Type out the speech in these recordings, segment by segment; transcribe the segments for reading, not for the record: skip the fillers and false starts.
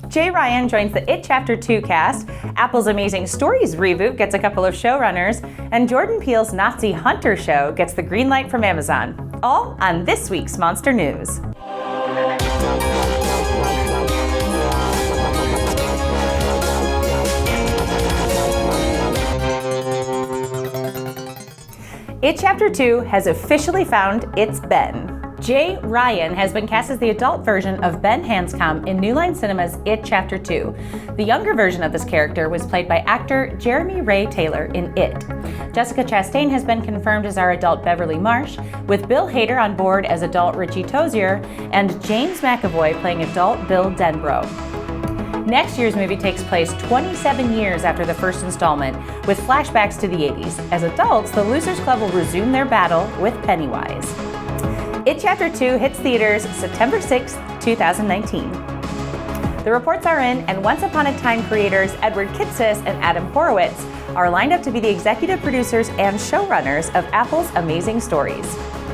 Jay Ryan joins the It Chapter 2 cast, Apple's Amazing Stories reboot gets a couple of showrunners, and Jordan Peele's Nazi Hunter show gets the green light from Amazon. All on this week's Monster News. It Chapter 2 has officially found its Ben. Jay Ryan has been cast as the adult version of Ben Hanscom in New Line Cinema's It Chapter 2. The younger version of this character was played by actor Jeremy Ray Taylor in It. Jessica Chastain has been confirmed as our adult Beverly Marsh, with Bill Hader on board as adult Richie Tozier, and James McAvoy playing adult Bill Denbrough. Next year's movie takes place 27 years after the first installment, with flashbacks to the 80s. As adults, the Losers Club will resume their battle with Pennywise. It Chapter 2 hits theaters September 6, 2019. The reports are in, and Once Upon a Time creators Edward Kitsis and Adam Horowitz are lined up to be the executive producers and showrunners of Apple's Amazing Stories.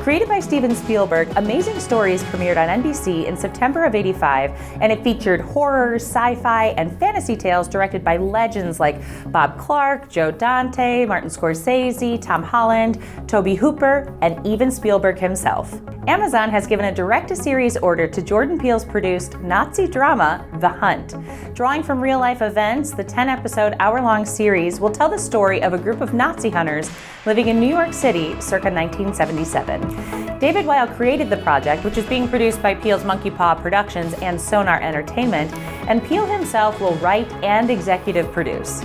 Created by Steven Spielberg, Amazing Stories premiered on NBC in September of '85, and it featured horror, sci-fi, and fantasy tales directed by legends like Bob Clark, Joe Dante, Martin Scorsese, Tom Holland, Tobe Hooper, and even Spielberg himself. Amazon has given a direct-to-series order to Jordan Peele's produced Nazi drama, The Hunt. Drawing from real-life events, the 10-episode, hour-long series will tell the story of a group of Nazi hunters living in New York City circa 1977. David Weil created the project, which is being produced by Peele's Monkey Paw Productions and Sonar Entertainment, and Peele himself will write and executive produce.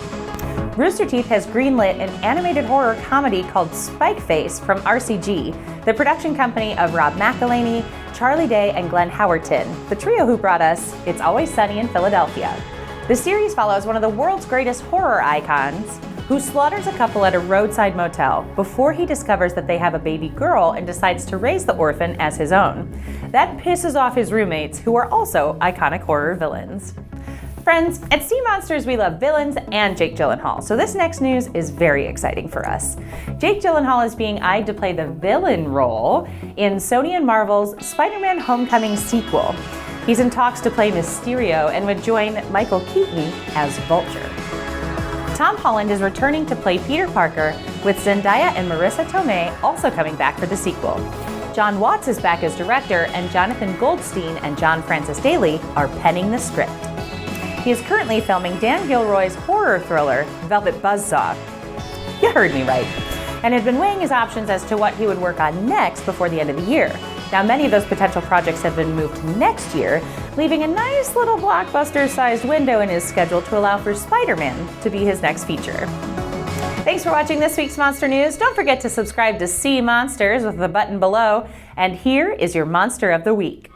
Rooster Teeth has greenlit an animated horror comedy called Spike Face from RCG, the production company of Rob McElhenney, Charlie Day, and Glenn Howerton, the trio who brought us It's Always Sunny in Philadelphia. The series follows one of the world's greatest horror icons, who slaughters a couple at a roadside motel before he discovers that they have a baby girl and decides to raise the orphan as his own. That pisses off his roommates, who are also iconic horror villains. Friends, at Sea Monsters we love villains and Jake Gyllenhaal, so this next news is very exciting for us. Jake Gyllenhaal is being eyed to play the villain role in Sony and Marvel's Spider-Man Homecoming sequel. He's in talks to play Mysterio and would join Michael Keaton as Vulture. Tom Holland is returning to play Peter Parker, with Zendaya and Marissa Tomei also coming back for the sequel. John Watts is back as director, and Jonathan Goldstein and John Francis Daley are penning the script. He is currently filming Dan Gilroy's horror thriller, Velvet Buzzsaw. You heard me right. And had been weighing his options as to what he would work on next before the end of the year. Now, many of those potential projects have been moved to next year, leaving a nice little blockbuster-sized window in his schedule to allow for Spider-Man to be his next feature. Thanks for watching this week's Monster News. Don't forget to subscribe to Sea Monsters with the button below. And here is your Monster of the Week.